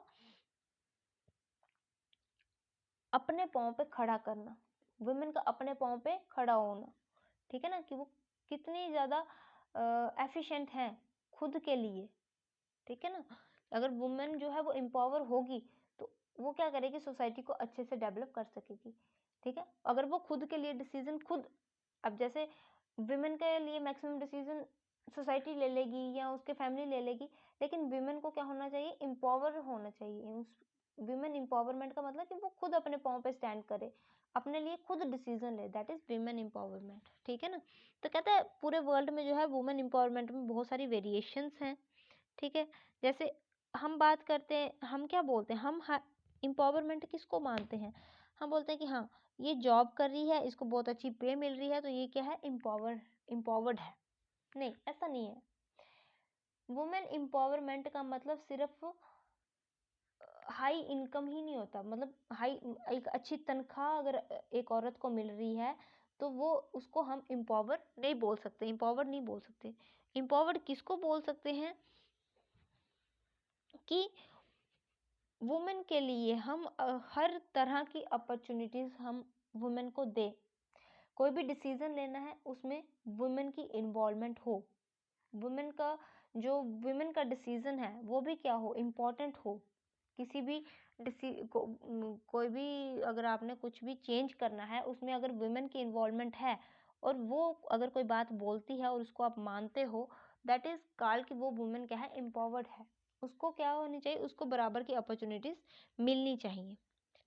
Speaker 1: अपने पाँव पे खड़ा करना, वुमेन का अपने पाँव पे खड़ा होना, ठीक है ना, कि वो कितनी ज़्यादा एफिशिएंट हैं खुद के लिए, ठीक है ना। अगर वुमेन जो है वो एम्पावर होगी तो वो क्या करेगी, सोसाइटी को अच्छे से डेवलप कर सकेगी, ठीक है। अगर वो खुद के लिए डिसीजन खुद, अब जैसे विमेन के लिए मैक्सिमम डिसीजन सोसाइटी ले लेगी या उसके फैमिली ले लेगी, लेकिन विमेन को क्या होना चाहिए, एम्पावर होना चाहिए। उस विमेन एम्पावरमेंट का मतलब कि वो खुद अपने पाँव पे स्टैंड करे, अपने लिए खुद डिसीजन ले, दैट इज विमेन एम्पावरमेंट, ठीक है ना। तो कहता है पूरे वर्ल्ड में जो है वुमेन एम्पावरमेंट में बहुत सारी वेरिएशंस हैं, ठीक है। जैसे हम बात करते हैं, हम क्या बोलते हैं, हम एम्पावरमेंट किसको मानते हैं, हम बोलते हैं कि हाँ ये जॉब कर रही है, इसको बहुत अच्छी पे मिल रही है तो ये क्या है, एम्पावर्ड है। नहीं, ऐसा नहीं है। वुमेन एम्पावरमेंट का मतलब सिर्फ हाई इनकम ही नहीं होता, मतलब हाई एक अच्छी तनख्वाह अगर एक औरत को मिल रही है तो वो उसको हम एम्पावर नहीं बोल सकते, एम्पावर्ड नहीं बोल सकते। एम्पावर्ड किसको बोल सकते हैं कि वुमेन के लिए हम हर तरह की अपॉर्चुनिटीज हम वुमेन को दें। कोई भी डिसीजन लेना है उसमें वुमेन की इन्वॉल्वमेंट हो, वुमेन का जो वुमेन का डिसीजन है वो भी क्या हो, इम्पोर्टेंट हो। किसी भी कोई भी अगर आपने कुछ भी चेंज करना है उसमें अगर वुमेन की इन्वॉल्वमेंट है और वो अगर कोई बात बोलती है और उसको आप मानते हो, दैट इज कॉल्ड कि वो वुमेन क्या है, एम्पावर्ड है। उसको क्या होनी चाहिए, उसको बराबर की अपॉर्चुनिटीज मिलनी चाहिए,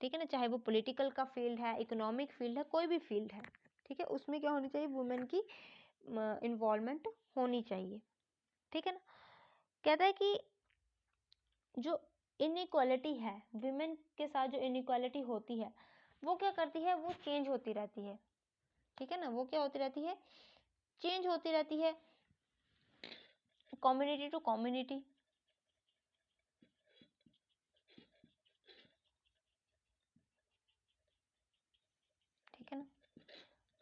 Speaker 1: ठीक है ना। चाहे वो पॉलिटिकल का फील्ड है, इकोनॉमिक फील्ड है, कोई भी फील्ड है, ठीक है, उसमें क्या होनी चाहिए, वुमेन की इन्वॉल्वमेंट होनी चाहिए, ठीक है ना। कहता है कि जो इनइक्वालिटी है, विमेन के साथ जो इनइक्वालिटी होती है, वो क्या करती है, वो चेंज होती रहती है, ठीक है ना, वो क्या होती रहती है, चेंज होती रहती है कम्युनिटी टू कम्युनिटी, ठीक है ना,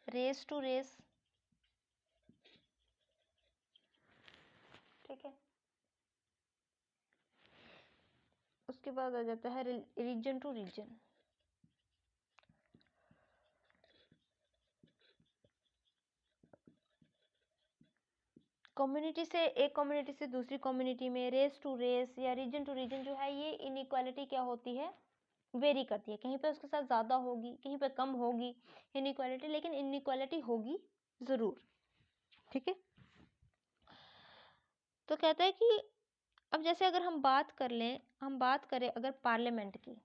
Speaker 1: रेस टू रेस, ठीक है। उसके बाद आ जाता है रीजन टू रीजन, कम्युनिटी से एक कम्युनिटी से दूसरी कम्युनिटी में, रेस टू रेस या रीजन टू रीजन जो है, ये इनइक्वालिटी क्या होती है, वेरी करती है, कहीं पे उसके साथ ज़्यादा होगी, कहीं पे कम होगी इनइक्वालिटी, लेकिन इनइक्वालिटी होगी ज़रूर, ठीक है। तो कहता है कि अब जैसे अगर हम बात करें अगर पार्लियामेंट की,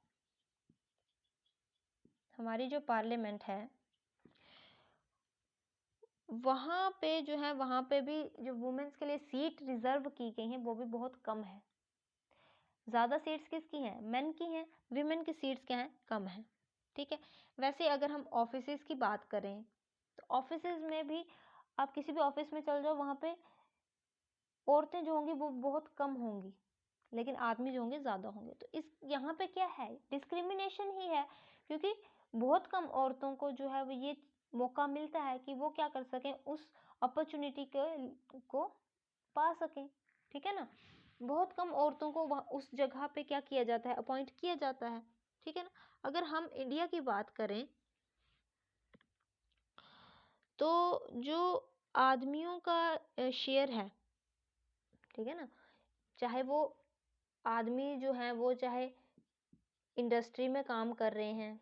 Speaker 1: हमारी जो पार्लियामेंट है वहाँ पे जो है, वहाँ पे भी जो वुमेन्स के लिए सीट रिजर्व की गई हैं वो भी बहुत कम है। ज़्यादा सीट्स किसकी हैं, मेन की हैं, विमेन की सीट्स क्या हैं, कम है, ठीक है। वैसे अगर हम ऑफिसेज की बात करें तो ऑफिसेज में भी आप किसी भी ऑफिस में चल जाओ, वहाँ पे औरतें जो होंगी वो बहुत कम होंगी, लेकिन आदमी जो होंगे ज़्यादा होंगे। तो इस यहाँ पे क्या है, डिस्क्रिमिनेशन ही है, क्योंकि बहुत कम औरतों को जो है वो ये मौका मिलता है कि वो क्या कर सकें, उस अपॉर्चुनिटी को पा सकें, ठीक है ना। बहुत कम औरतों को वहाँ उस जगह पे क्या किया जाता है, अपॉइंट किया जाता है, ठीक है ना। अगर हम इंडिया की बात करें तो जो आदमियों का शेयर है, ठीक है ना, चाहे वो आदमी जो है वो चाहे इंडस्ट्री में काम कर रहे हैं,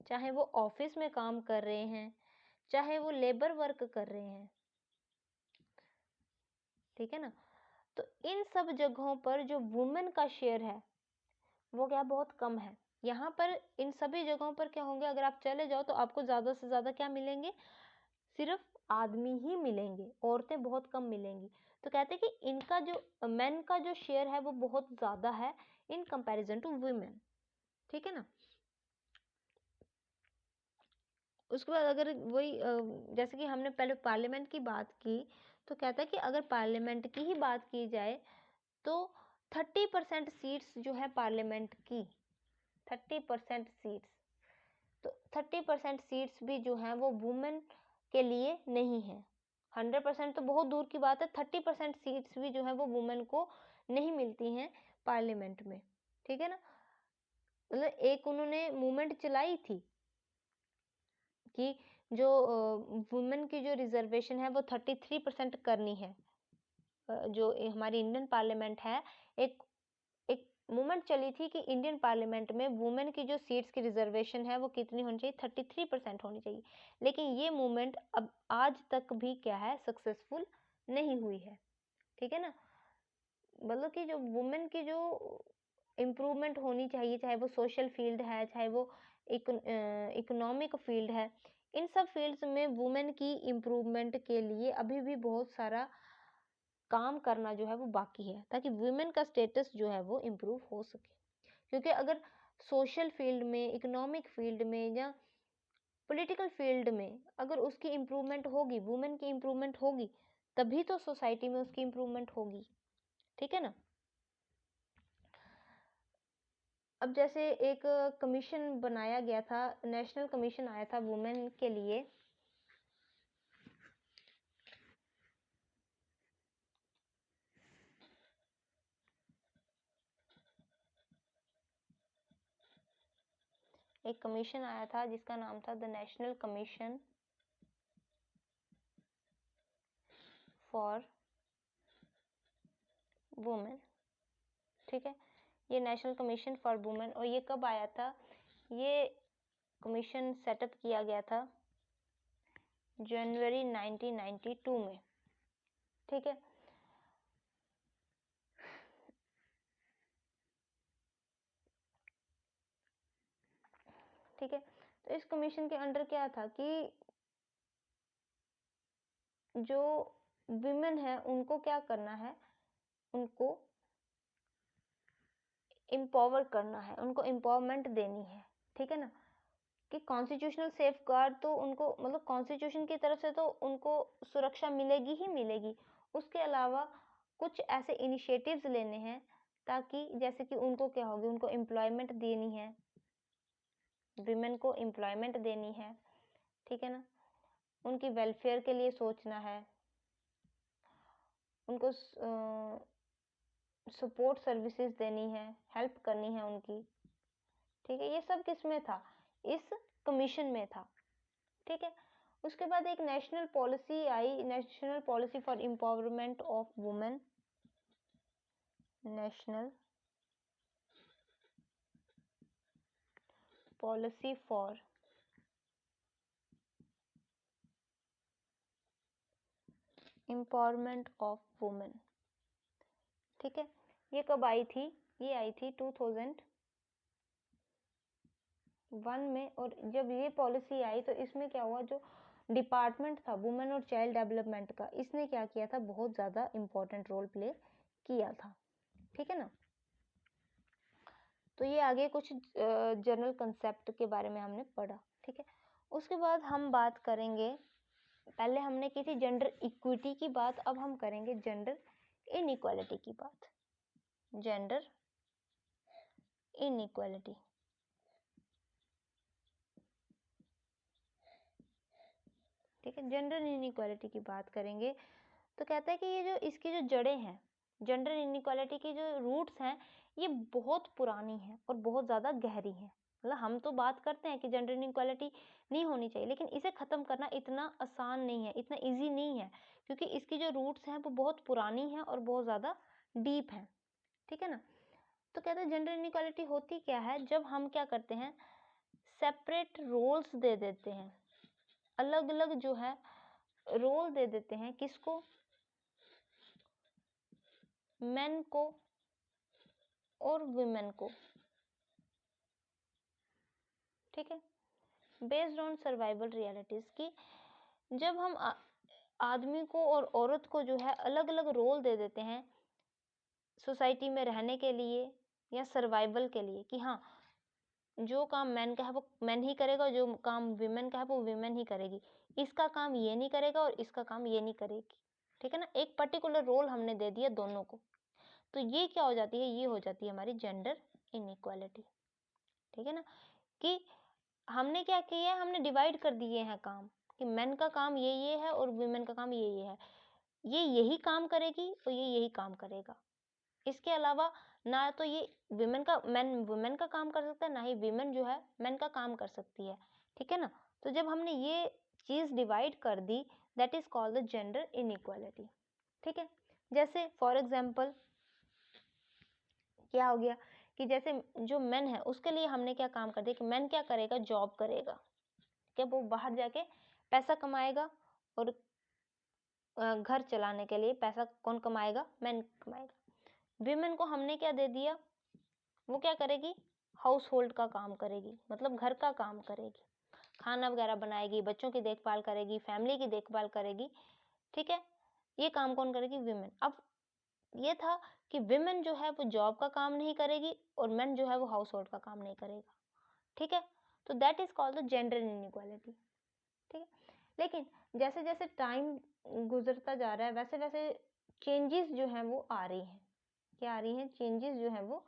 Speaker 1: चाहे वो ऑफिस में काम कर रहे हैं, चाहे वो लेबर वर्क कर रहे हैं, ठीक है ना। तो इन सब जगहों पर जो वुमेन का शेयर है वो क्या बहुत कम है। यहाँ पर इन सभी जगहों पर क्या होंगे, अगर आप चले जाओ तो आपको ज़्यादा से ज़्यादा क्या मिलेंगे, सिर्फ आदमी ही मिलेंगे, औरतें बहुत कम मिलेंगी। तो कहते हैं कि इनका जो मेन का जो शेयर है वो बहुत ज़्यादा है इन कंपैरिजन टू वुमेन, ठीक है ना। उसके बाद अगर वही जैसे कि हमने पहले पार्लियामेंट की बात की, तो कहता है कि अगर पार्लियामेंट की ही बात की जाए तो 30% सीट्स जो है पार्लियामेंट की, 30% सीट्स, तो 30% सीट्स भी जो हैं वो वुमेन के लिए नहीं है। 100% तो बहुत दूर की बात है, 30% सीट्स भी जो है वो वुमेन को नहीं मिलती हैं पार्लियामेंट में, ठीक है ना। मतलब एक उन्होंने मूवमेंट चलाई थी कि जो वुमेन की जो रिजर्वेशन है वो 33% करनी है। जो हमारी इंडियन पार्लियामेंट है, एक एक मूवमेंट चली थी कि इंडियन पार्लियामेंट में वुमेन की जो सीट्स की रिजर्वेशन है वो कितनी होनी चाहिए, 33% होनी चाहिए। लेकिन ये मूवमेंट अब आज तक भी क्या है, सक्सेसफुल नहीं हुई है, ठीक है ना। मतलब कि जो वुमेन की जो इम्प्रूवमेंट होनी चाहिए, चाहे वो सोशल फील्ड है, चाहे वो इकोनॉमिक फील्ड है, इन सब फील्ड्स में वुमेन की इम्प्रूवमेंट के लिए अभी भी बहुत सारा काम करना जो है वो बाकी है, ताकि वुमेन का स्टेटस जो है वो इम्प्रूव हो सके। क्योंकि अगर सोशल फील्ड में, इकोनॉमिक फील्ड में या पॉलिटिकल फील्ड में अगर उसकी इम्प्रूवमेंट होगी, वुमेन की इम्प्रूवमेंट होगी, तभी तो सोसाइटी में उसकी इम्प्रूवमेंट होगी, ठीक है ना। अब जैसे एक कमीशन बनाया गया था, नेशनल कमीशन आया था वुमेन के लिए, एक कमीशन आया था जिसका नाम था the national commission for women, ठीक है। ये नेशनल कमीशन फॉर वुमेन, और ये कब आया था, ये कमीशन सेटअप किया गया था जनवरी 1992 में, ठीक है। ठीक है, तो इस कमीशन के अंडर क्या था कि जो विमेन है उनको क्या करना है, उनको एम्पावर करना है, उनको एम्पावरमेंट देनी है, ठीक है ना। कि कॉन्स्टिट्यूशनल सेफ गार्ड तो उनको मतलब कॉन्स्टिट्यूशन की तरफ से तो उनको सुरक्षा मिलेगी ही मिलेगी, उसके अलावा कुछ ऐसे इनिशिएटिव्स लेने हैं ताकि जैसे कि उनको क्या होगी, उनको एम्प्लॉयमेंट देनी है, विमेन को एम्प्लॉयमेंट देनी है, ठीक है ना, उनकी वेलफेयर के लिए सोचना है, उनको सपोर्ट सर्विसेज देनी है, हेल्प करनी है उनकी, ठीक है। ये सब किस में था, इस कमीशन में था, ठीक है। उसके बाद एक national policy I, national policy for empowerment of women, national policy for empowerment of women, ठीक है। ये कब आई थी, ये आई थी 2001 में। और जब ये पॉलिसी आई तो इसमें क्या हुआ, जो डिपार्टमेंट था वुमेन और चाइल्ड डेवलपमेंट का, इसने क्या किया था, बहुत ज़्यादा इम्पोर्टेंट रोल प्ले किया था, ठीक है ना। तो ये आगे कुछ जनरल कंसेप्ट के बारे में हमने पढ़ा, ठीक है। उसके बाद हम बात करेंगे, पहले हमने की थी जेंडर इक्विटी की बात, अब हम करेंगे जेंडर इनइक्वालिटी की बात, जेंडर इनइक्वालिटी, ठीक है। जेंडर इनइक्वालिटी की बात करेंगे तो कहता है कि ये जो इसकी जो जड़ें हैं, जेंडर इनइक्वालिटी की जो रूट्स हैं, ये बहुत पुरानी हैं और बहुत ज़्यादा गहरी हैं। मतलब हम तो बात करते हैं कि जेंडर इनइक्वालिटी नहीं होनी चाहिए, लेकिन इसे ख़त्म करना इतना आसान नहीं है, इतना ईजी नहीं है, क्योंकि इसकी जो रूट्स हैं वो बहुत पुरानी हैं और बहुत ज़्यादा डीप हैं, ठीक है ना। तो कहते हैं जेंडर इनइक्वालिटी होती क्या है, जब हम क्या करते हैं, सेपरेट रोल्स दे देते हैं, अलग अलग जो है रोल दे देते हैं, किसको, मेन को और वुमेन को, ठीक है। बेस्ड ऑन सर्वाइवल रियलिटीज की, जब हम आदमी को और औरत को जो है अलग अलग रोल दे देते हैं सोसाइटी में रहने के लिए या सर्वाइवल के लिए, कि हाँ जो काम मैन का है वो मैन ही करेगा, जो काम विमेन का है वो विमेन ही करेगी, इसका काम ये नहीं करेगा और इसका काम ये नहीं करेगी, ठीक है ना। एक पर्टिकुलर रोल हमने दे दिया दोनों को, तो ये क्या हो जाती है, ये हो जाती है हमारी जेंडर इनइक्वालिटी, ठीक है ना। कि हमने क्या किया है, हमने डिवाइड कर दिए हैं काम, कि मेन का काम ये है और वुमेन का काम ये है, ये यही काम करेगी और ये यही काम करेगा, इसके अलावा ना तो ये वुमेन का मैन वुमेन का काम कर सकता है, ना ही विमेन जो है मैन का काम कर सकती है, ठीक है ना। तो जब हमने ये चीज़ डिवाइड कर दी, that is called the gender inequality, ठीक है। जैसे फॉर एग्जाम्पल क्या हो गया, कि जैसे जो मेन है उसके लिए हमने क्या काम कर दिया, कि मेन क्या करेगा, जॉब करेगा, क्या वो बाहर जाके पैसा कमाएगा, और घर चलाने के लिए पैसा कौन कमाएगा, मेन कमाएगा। विमेन को हमने क्या दे दिया, वो क्या करेगी, हाउस होल्ड का काम करेगी, मतलब घर का काम करेगी, खाना वगैरह बनाएगी, बच्चों की देखभाल करेगी, फैमिली की देखभाल करेगी, ठीक है। ये काम कौन करेगी, विमेन। अब ये था कि विमेन जो है वो जॉब का काम नहीं करेगी और मेन जो है वो हाउस होल्ड का काम नहीं करेगा, ठीक है। तो that is called the gender inequality, ठीक है। लेकिन जैसे जैसे टाइम गुजरता जा रहा है, वैसे वैसे चेंजेस जो हैं वो आ रही हैं, क्या आ रही हैं, चेंजेस जो हैं वो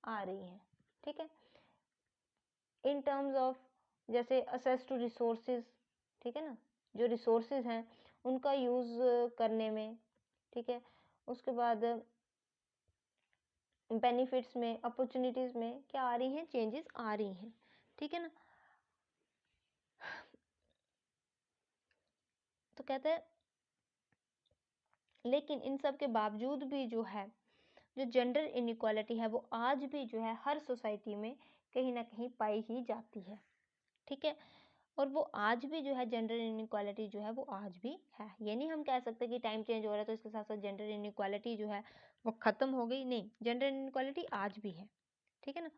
Speaker 1: आ रही हैं, ठीक है। इन टर्म्स ऑफ जैसे असेस टू रिसोर्सेज, ठीक है ना, जो रिसोर्सेज हैं उनका यूज़ करने में, ठीक है। उसके बाद बेनिफिट्स में, अपॉर्चुनिटीज़ में क्या आ रही हैं, चेंजेस आ रही हैं, ठीक है ना। तो कहते हैं लेकिन इन सब के बावजूद भी जो है, जो जेंडर इनइक्वालिटी है वो आज भी जो है हर सोसाइटी में कहीं ना कहीं पाई ही जाती है, ठीक है। और वो आज भी जो है जेंडर इनइक्वालिटी जो है वो आज भी है, ये नहीं हम कह सकते कि टाइम चेंज हो रहा है तो इसके साथ साथ जेंडर इनइक्वालिटी जो है वो ख़त्म हो गई, नहीं, जेंडर इनइक्वालिटी आज भी है, ठीक है ना।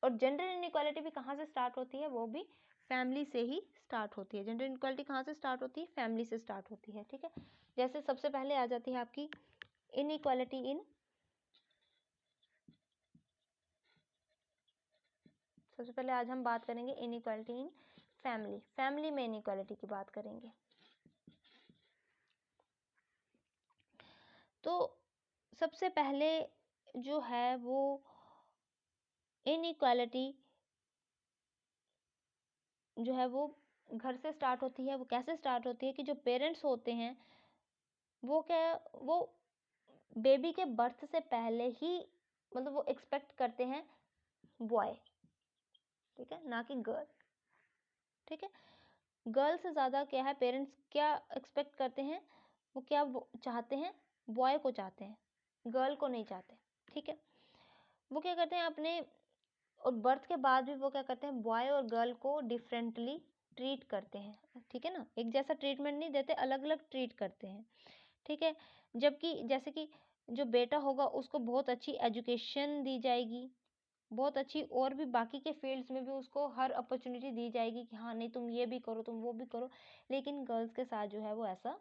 Speaker 1: और जेंडर इनइक्वालिटी भी कहाँ से स्टार्ट होती है, वो भी फैमिली से ही स्टार्ट होती है। जेंडर इनइक्वालिटी कहाँ से स्टार्ट होती है, फैमिली से स्टार्ट होती है, ठीक है। जैसे सबसे पहले आ जाती है आपकी इनइक्वालिटी इन सबसे पहले आज हम बात करेंगे इनइक्वालिटी इन फैमिली। फैमिली में इनइक्वालिटी की बात करेंगे। तो सबसे पहले जो है वो इनइक्वालिटी जो है वो घर से स्टार्ट होती है। वो कैसे स्टार्ट होती है कि जो पेरेंट्स होते हैं वो बेबी के बर्थ से पहले ही मतलब वो एक्सपेक्ट करते हैं बॉय, ठीक है, ना कि गर्ल। ठीक है, गर्ल से ज़्यादा क्या है, पेरेंट्स क्या एक्सपेक्ट करते हैं, वो क्या चाहते हैं, बॉय को चाहते हैं, गर्ल को नहीं चाहते। ठीक है, वो क्या करते हैं अपने, और बर्थ के बाद भी वो क्या करते हैं, बॉय और गर्ल को डिफरेंटली ट्रीट करते हैं। ठीक है ना, एक जैसा ट्रीटमेंट नहीं देते, अलग अलग ट्रीट करते हैं। ठीक है, जबकि जैसे कि जो बेटा होगा उसको बहुत अच्छी एजुकेशन दी जाएगी, बहुत अच्छी, और भी बाकी के फील्ड्स में भी उसको हर अपॉर्चुनिटी दी जाएगी कि हाँ नहीं तुम ये भी करो, तुम वो भी करो। लेकिन गर्ल्स के साथ जो है वो ऐसा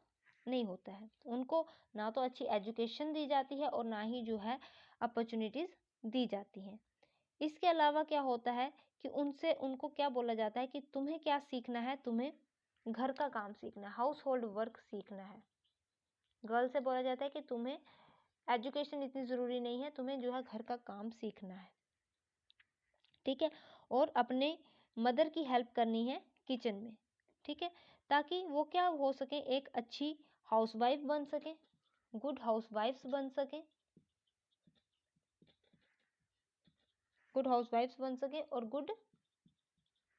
Speaker 1: नहीं होता है। उनको ना तो अच्छी एजुकेशन दी जाती है और ना ही जो है अपॉर्चुनिटीज़ दी जाती हैं। इसके अलावा क्या होता है कि उनको क्या बोला जाता है कि तुम्हें क्या सीखना है, तुम्हें घर का काम सीखना है, हाउस होल्ड वर्क सीखना है। गर्ल से बोला जाता है कि तुम्हें एजुकेशन इतनी ज़रूरी नहीं है, तुम्हें जो है घर का काम सीखना है। ठीक है, और अपने मदर की हेल्प करनी है किचन में। ठीक है, ताकि वो क्या हो सके, एक अच्छी हाउसवाइफ बन सके, गुड हाउसवाइफ्स बन सके, गुड हाउसवाइफ्स बन सके और गुड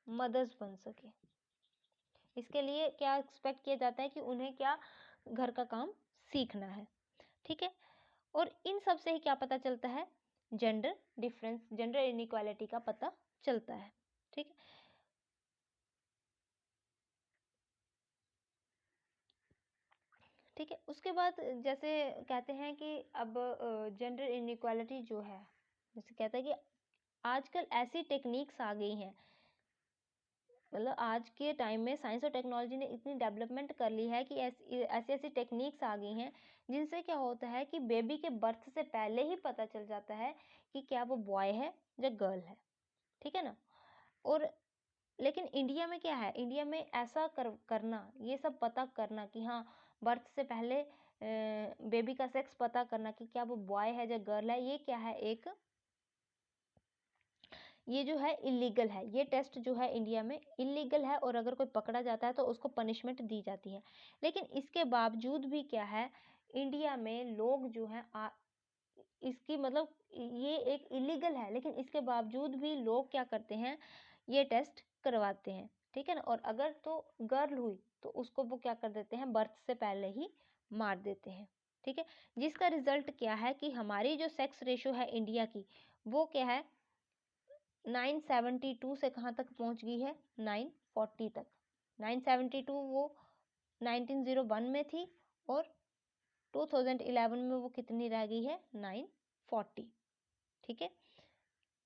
Speaker 1: मदर्स बन सके। इसके लिए क्या एक्सपेक्ट किया जाता है कि उन्हें क्या घर का काम सीखना है। ठीक है, और इन सब से ही क्या पता चलता है, जेंडर डिफरेंस, जेंडर इनइक्वालिटी का पता चलता है। ठीक है, ठीक है, उसके बाद जैसे कहते हैं कि अब जेंडर इनइक्वालिटी जो है, जैसे कहते हैं कि आजकल ऐसी टेक्निक्स आ गई हैं, मतलब आज के टाइम में साइंस और टेक्नोलॉजी ने इतनी डेवलपमेंट कर ली है कि ऐसी ऐसी टेक्निक्स आ गई हैं जिनसे क्या होता है कि बेबी के बर्थ से पहले ही पता चल जाता है कि क्या वो बॉय है या गर्ल है। ठीक है ना, और लेकिन इंडिया में क्या है, इंडिया में ऐसा करना, ये सब पता करना कि हाँ बर्थ से पहले बेबी का सेक्स पता करना कि क्या वो बॉय है या गर्ल है, ये क्या है, एक ये जो है इलीगल है। ये टेस्ट जो है इंडिया में इलीगल है, और अगर कोई पकड़ा जाता है तो उसको पनिशमेंट दी जाती है। लेकिन इसके बावजूद भी क्या है, इंडिया में लोग जो है इसकी मतलब ये एक इलीगल है, लेकिन इसके बावजूद भी लोग क्या करते हैं, ये टेस्ट करवाते हैं। ठीक है ना, और अगर तो गर्ल हुई तो उसको वो क्या कर देते हैं, बर्थ से पहले ही मार देते हैं। ठीक है, जिसका रिजल्ट क्या है कि हमारी जो सेक्स रेशो है इंडिया की, वो क्या है, 972 से कहाँ तक पहुँच गई है, 940 तक। 972 वो 1901 में थी, और 2011 में वो कितनी रह गई है, 940। ठीक है,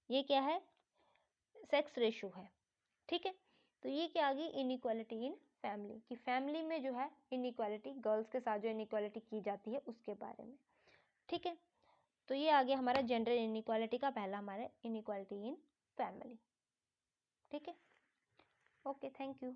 Speaker 1: ये क्या है, सेक्स रेशो है। ठीक है, तो ये क्या आ गई, इनइक्वालिटी इन फैमिली, कि फैमिली में जो है इनइक्वालिटी, गर्ल्स के साथ जो इनइक्वालिटी की जाती है उसके बारे में। ठीक है, तो ये आ गया हमारा जेंडर इनइक्वालिटी का पहला हमारा इनइक्वालिटी इन फैमिली। ठीक है, ओके, थैंक यू।